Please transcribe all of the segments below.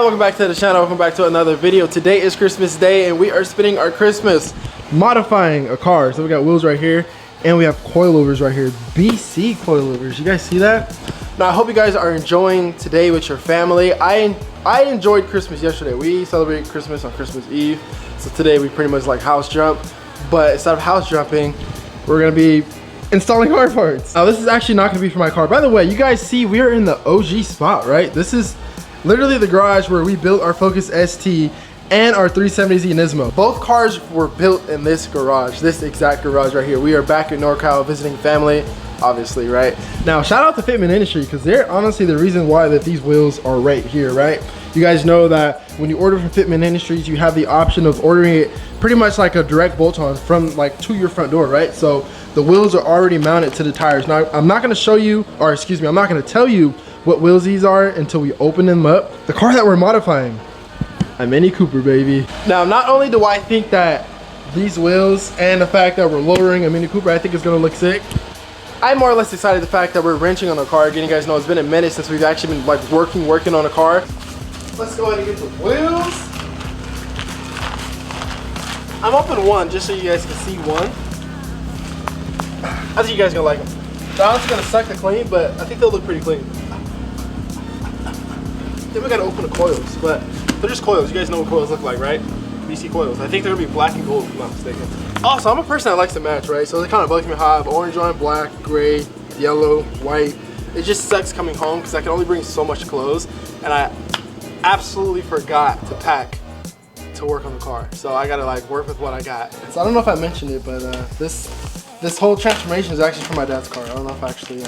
welcome back to the channel. Welcome back to another video. Today is Christmas Day and we are spending our Christmas modifying a car. So we got wheels right here and we have coilovers right here. BC coilovers. You guys see that? Now I hope you guys are enjoying today with your family. I enjoyed Christmas yesterday. We celebrated Christmas on Christmas Eve. So today we pretty much like house jump. But instead of house jumping, we're gonna be installing car parts. Now this is actually not gonna be for my car. By the way, you guys see we are in the OG spot, right? This is literally the garage where we built our Focus ST and our 370Z Nismo. Both cars were built in this garage, this exact garage right here. We are back in NorCal visiting family, obviously, right? Now, shout out to Fitment Industry because they're honestly the reason why that these wheels are right here, right? You guys know that when you order from Fitment Industries, you have the option of ordering it pretty much like a direct bolt-on from like to your front door, right? So the wheels are already mounted to the tires. Now, I'm not gonna show you, or excuse me, I'm not gonna tell you what wheels these are until we open them up. The car that we're modifying, a Mini Cooper, baby. Now, not only do I think that these wheels and the fact that we're lowering a Mini Cooper, I think it's gonna look sick. I'm more or less excited the fact that we're wrenching on the car. Again, you guys know it's been a minute since we've actually been like working on a car. Let's go ahead and get the wheels. I'm open one just so you guys can see one. I think you guys are gonna like them. They're honestly gonna suck to clean, but I think they'll look pretty clean. Then we gotta open the coils, but they're just coils. You guys know what coils look like, right? BC coils. I think they're gonna be black and gold if I'm not mistaken. Also, I'm a person that likes to match, right? So it kind of bugs me how I have orange on, black, gray, yellow, white. It just sucks coming home because I can only bring so much clothes, and I absolutely forgot to pack to work on the car. So I gotta like work with what I got. So I don't know if I mentioned it, but this whole transformation is actually from my dad's car. I don't know if I actually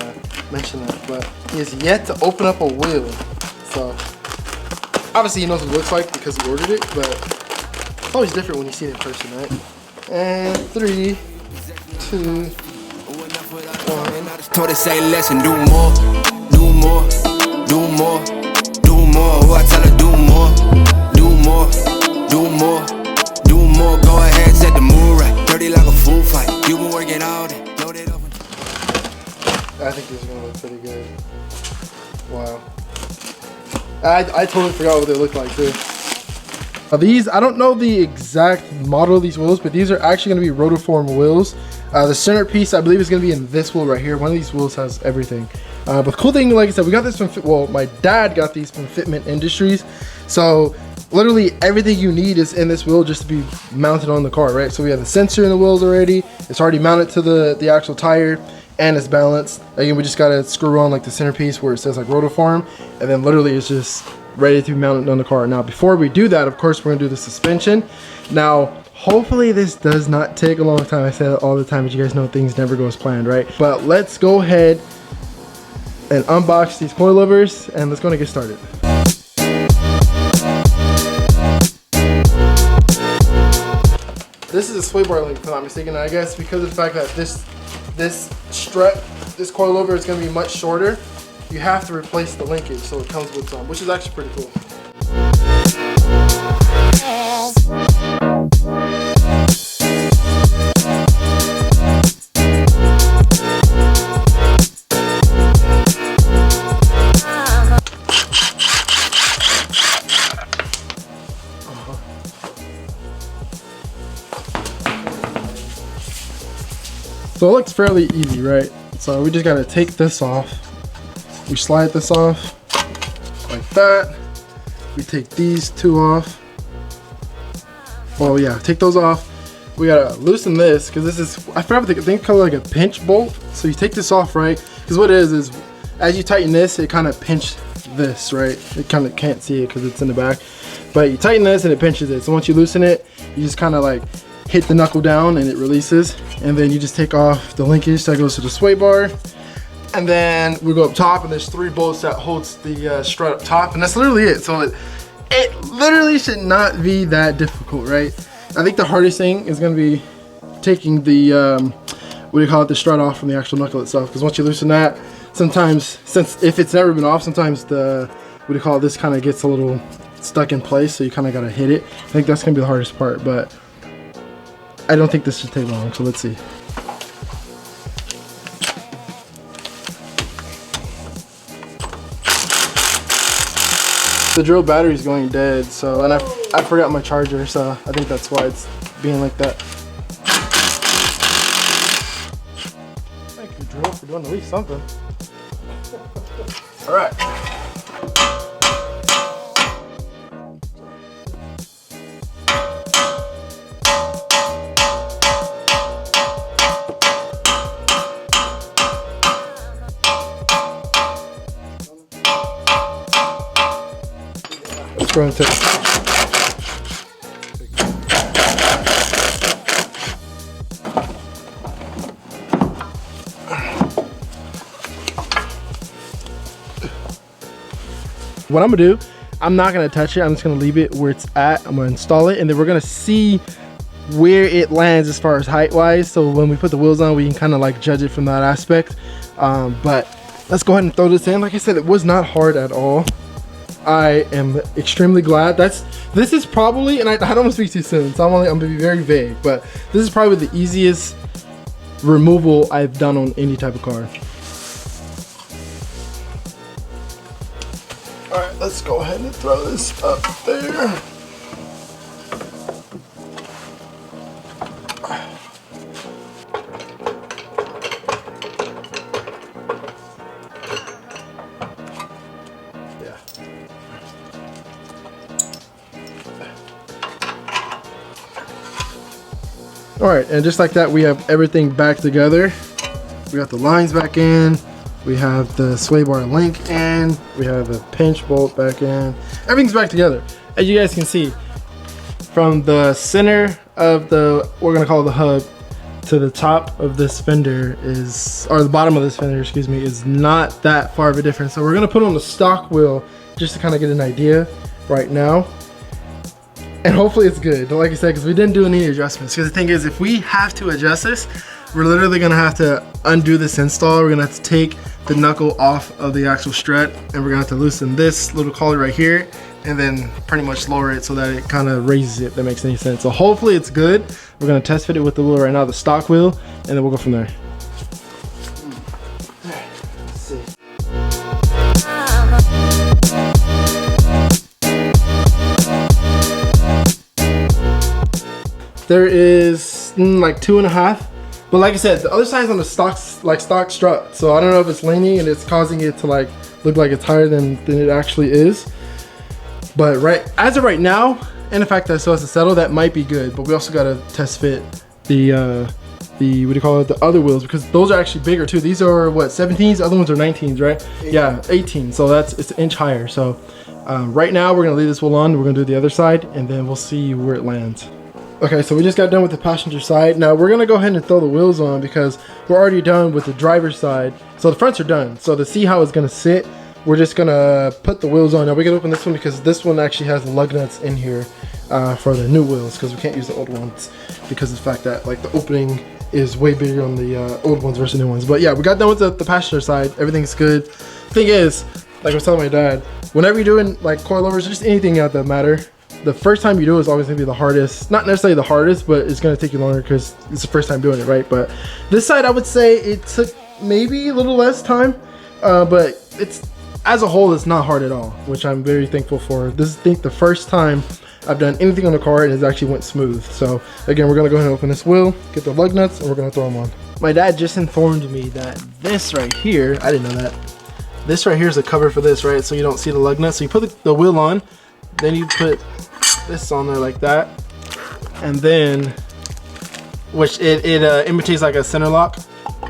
mentioned that, but he has yet to open up a wheel. So obviously he knows what it looks like because he ordered it, but it's always different when you see it in person, right? And 3, 2, 1. Told her say less and do more, do more, do more, do more. I tell her do more, do more, do more, do more. Go ahead, set the mood right. Dirty like a fool fight. You been working all day. Load it up. I think these are gonna look pretty good. Wow. I totally forgot what they look like too. These, I don't know the exact model of these wheels, but these are actually going to be rotiform wheels. The centerpiece, I believe, is going to be in this wheel right here. One of these wheels has everything. But the cool thing, like I said, we got this from, well, my dad got these from Fitment Industries. So literally everything you need is in this wheel just to be mounted on the car, right? So we have the sensor in the wheels already. It's already mounted to the actual tire and it's balanced. Again, we just got to screw on like the centerpiece where it says like rotiform, and then literally it's just ready to be mounted on the car. Now, before we do that, of course, we're gonna do the suspension. Now, hopefully this does not take a long time. I say that all the time, but you guys know things never go as planned, right? But let's go ahead and unbox these coilovers and let's go and get started. This is a sway bar link, if I'm not mistaken. I guess because of the fact that this strut, this coilover is gonna be much shorter, you have to replace the linkage, so it comes with some, which is actually pretty cool. So it looks fairly easy, right? So we just gotta take this off. We slide this off like that. We take these two off. Oh yeah, take those off. We gotta loosen this because this is, I forgot, I think it's called like a pinch bolt. So you take this off, right? Because what it is as you tighten this, it kind of pinch this, right? It kind of can't see it because it's in the back. But you tighten this and it pinches it. So once you loosen it, you just kind of like hit the knuckle down and it releases. And then you just take off the linkage that goes to the sway bar. And then we go up top and there's 3 bolts that holds the strut up top, and that's literally it. So it literally should not be that difficult, right? I think the hardest thing is gonna be taking the, what do you call it, the strut off from the actual knuckle itself. Because once you loosen that, sometimes, since if it's never been off, sometimes the, what do you call it, this kind of gets a little stuck in place, so you kind of gotta hit it. I think that's gonna be the hardest part, but I don't think this should take long, so let's see. The drill battery's going dead, so, and I forgot my charger, so I think that's why it's being like that. Thank you, drill, for doing at least something. All right. Let's go and take what I'm gonna do, I'm not gonna touch it. I'm just gonna leave it where it's at. I'm gonna install it, and then we're gonna see where it lands as far as height wise. So when we put the wheels on, we can kind of like judge it from that aspect. But let's go ahead and throw this in. Like I said, it was not hard at all. I am extremely glad. This is probably, and I don't want to speak too soon, so I'm gonna be very vague, but this is probably the easiest removal I've done on any type of car. All right, let's go ahead and throw this up there. All right, and just like that, we have everything back together. We got the lines back in. We have the sway bar link in. We have the pinch bolt back in. Everything's back together. As you guys can see, from the center of the, we're gonna call it the hub, to the top of this fender is, or the bottom of this fender, excuse me, is not that far of a difference. So we're gonna put on the stock wheel just to kind of get an idea right now. And hopefully it's good, like I said, because we didn't do any adjustments. Because the thing is, if we have to adjust this, we're literally gonna have to undo this install. We're gonna have to take the knuckle off of the actual strut, and we're gonna have to loosen this little collar right here, and then pretty much lower it so that it kind of raises it, if that makes any sense. So hopefully it's good. We're gonna test fit it with the wheel right now, the stock wheel, and then we'll go from there. Let's see. There is like 2.5, but like I said, the other side's on the stock strut, so I don't know if it's leaning and it's causing it to like look like it's higher than it actually is. But as of right now, and the fact that it still has to settle, that might be good. But we also gotta test fit the what do you call it, the other wheels, because those are actually bigger too. These are what, 17s, the other ones are 19s, right? 18. Yeah, 18, so it's an inch higher. So right now we're gonna leave this wheel on, we're gonna do the other side, and then we'll see where it lands. Okay, so we just got done with the passenger side. Now we're gonna go ahead and throw the wheels on because we're already done with the driver's side. So the fronts are done. So to see how it's gonna sit, we're just gonna put the wheels on. Now we can open this one because this one actually has the lug nuts in here for the new wheels, because we can't use the old ones because of the fact that like the opening is way bigger on the old ones versus the new ones. But yeah, we got done with the passenger side. Everything's good. Thing is, like I was telling my dad, whenever you're doing like coilovers, just anything out that matter, the first time you do it is always gonna be the hardest. Not necessarily the hardest, but it's gonna take you longer because it's the first time doing it, right? But this side, I would say it took maybe a little less time, but it's, as a whole, it's not hard at all, which I'm very thankful for. This is, I think, the first time I've done anything on the car and it actually went smooth. So again, we're gonna go ahead and open this wheel, get the lug nuts, and we're gonna throw them on. My dad just informed me that this right here, I didn't know that, this right here is a cover for this, right? So you don't see the lug nuts. So you put the wheel on, then you put this on there like that, and then, which it imitates like a center lock,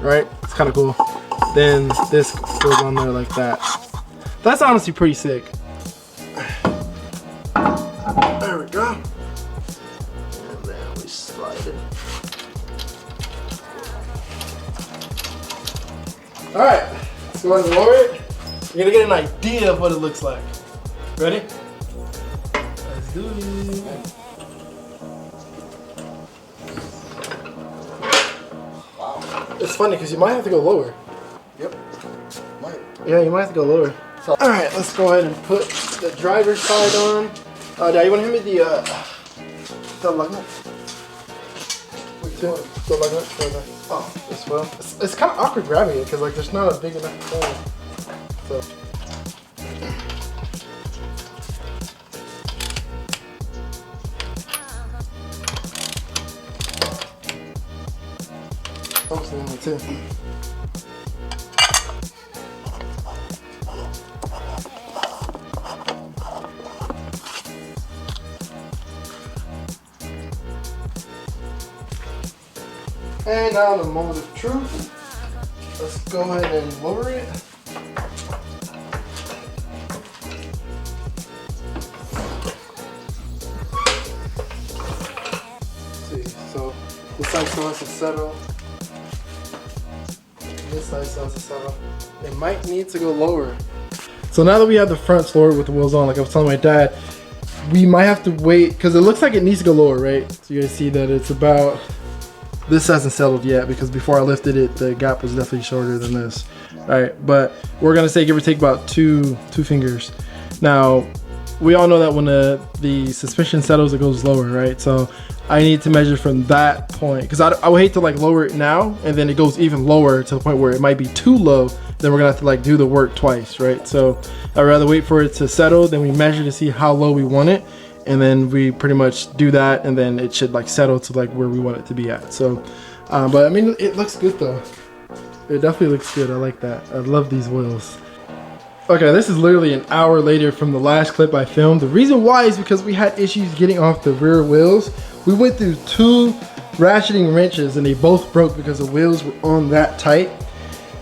right? It's kind of cool. Then this goes on there like that. That's honestly pretty sick. There we go. And then we slide it. All right, let's go ahead and lower it. You're gonna get an idea of what it looks like. Ready? Let's do it. Wow. It's funny because you might have to go lower. Yep. Might. Yeah, you might have to go lower. So, all right, let's go ahead and put the driver's side on. Dad, you want to hand me the lug nut? The lug nut for the, oh, this well. It's kind of awkward grabbing it because like there's not a big enough hole. So. focusing on it too. And now the moment of truth. Let's go ahead and lower it. Let's see, so this side still has to settle. This side still has to settle. It might need to go lower. So now that we have the fronts lowered with the wheels on, like I was telling my dad, we might have to wait because it looks like it needs to go lower, right? So you guys see that it's about. This hasn't settled yet because before I lifted it, the gap was definitely shorter than this. All right, but we're gonna say give or take about two fingers. Now, we all know that when the suspension settles, it goes lower, right? So I need to measure from that point because I would hate to like lower it now and then it goes even lower to the point where it might be too low. Then we're gonna have to like do the work twice, right? So I'd rather wait for it to settle, then we measure to see how low we want it. And then we pretty much do that, and then it should like settle to like where we want it to be at. So, but I mean, it looks good though. It definitely looks good. I like that. I love these wheels. Okay, this is literally an hour later from the last clip I filmed. The reason why is because we had issues getting off the rear wheels. We went through 2 ratcheting wrenches and they both broke because the wheels were on that tight.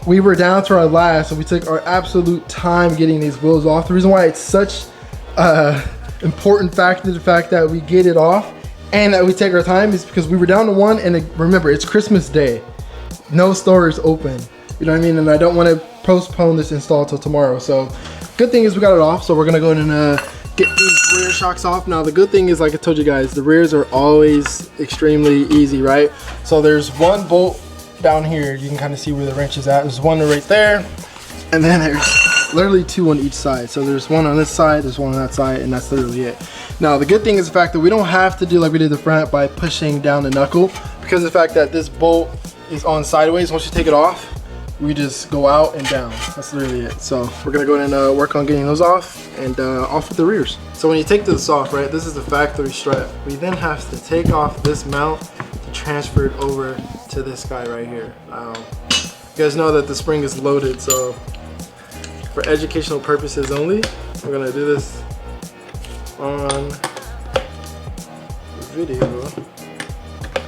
We were down to our last, so we took our absolute time getting these wheels off. The reason why it's such important factor, the fact that we get it off and that we take our time, is because we were down to 1, and remember, it's Christmas Day. No store is open. You know what I mean? And I don't want to postpone this install till tomorrow. So good thing is we got it off. So we're gonna go ahead and get these rear shocks off. Now the good thing is, like I told you guys, the rears are always extremely easy, right? So there's 1 bolt down here. You can kind of see where the wrench is at. There's 1 right there, and then there's literally 2 on each side. So there's 1 on this side, there's 1 on that side, and that's literally it. Now the good thing is the fact that we don't have to do like we did the front by pushing down the knuckle, because of the fact that this bolt is on sideways. Once you take it off, we just go out and down. That's literally it. So we're gonna go ahead and work on getting those off, and off with the rears. So when you take this off, right, this is the factory strap. We then have to take off this mount to transfer it over to this guy right here. You guys know that the spring is loaded, so for educational purposes only, we're gonna do this on video.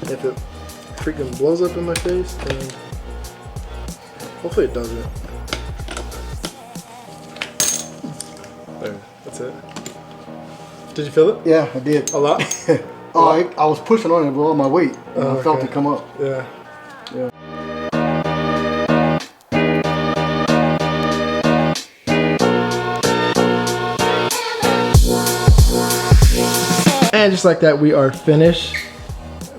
If it freaking blows up in my face, then hopefully it doesn't. There, that's it. Did you feel it? Yeah, I did. A lot? Oh, I was pushing on it with all my weight, and I felt it come up. Yeah. Yeah. And just like that, we are finished.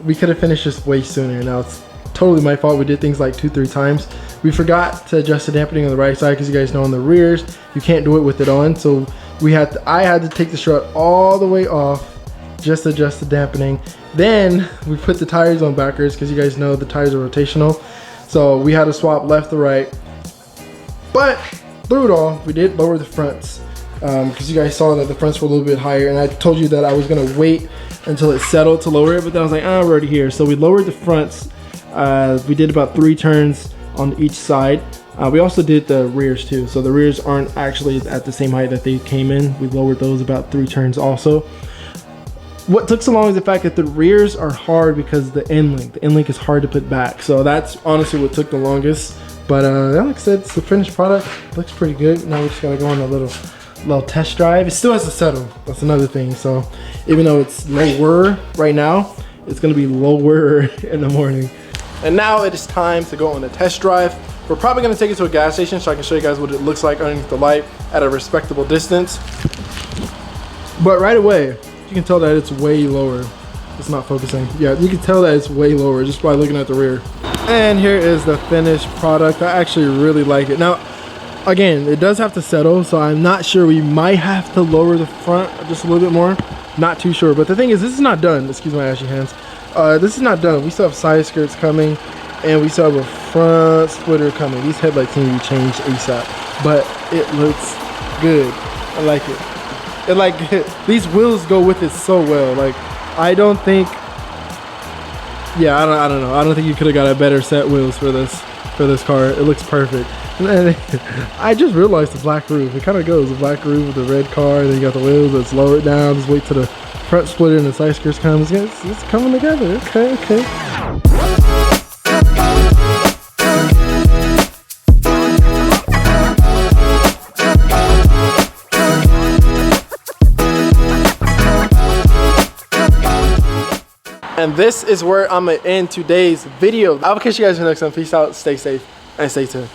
We could have finished this way sooner. Now it's totally my fault. We did things like 2-3 times. We forgot to adjust the dampening on the right side, because you guys know on the rears you can't do it with it on. So I had to take the strut all the way off just to adjust the dampening. Then we put the tires on backwards, because you guys know the tires are rotational. So we had to swap left to right. But through it all, we did lower the fronts, because you guys saw that the fronts were a little bit higher, and I told you that I was gonna wait until it settled to lower it, but then I was like, oh, we're already here. So we lowered the fronts. We did about 3 turns on each side. We also did the rears too. So the rears aren't actually at the same height that they came in. We lowered those about 3 turns also. What took so long is the fact that the rears are hard because the end link is hard to put back. So that's honestly what took the longest. But like I said, it's the finished product. Looks pretty good. Now we just gotta go on a little test drive. It still has to settle. That's another thing. So even though it's lower right now, it's gonna be lower in the morning. And now it is time to go on a test drive. We're probably gonna take it to a gas station so I can show you guys what it looks like underneath the light at a respectable distance. But right away, you can tell that it's way lower. It's not focusing. Yeah, you can tell that it's way lower just by looking at the rear. And here is the finished product. I actually really like it. Now, again, it does have to settle, so I'm not sure. We might have to lower the front just a little bit more. Not too sure. But the thing is, this is not done. Excuse my ashy hands. This is not done. We still have side skirts coming, and we still have a front splitter coming. These headlights need to be changed ASAP, but it looks good. I like it. These wheels go with it so well. Like, I don't think Yeah, I don't know. I don't think you could have got a better set wheels for this car. It looks perfect. And then I just realized the black roof. It kind of goes the black roof with the red car. Then you got the wheels that's lowered down. Just wait till the front splitter and the side skirts comes. It's coming together. Okay. And this is where I'm gonna end today's video. I'll catch you guys in the next one. Peace out, stay safe, and stay tuned.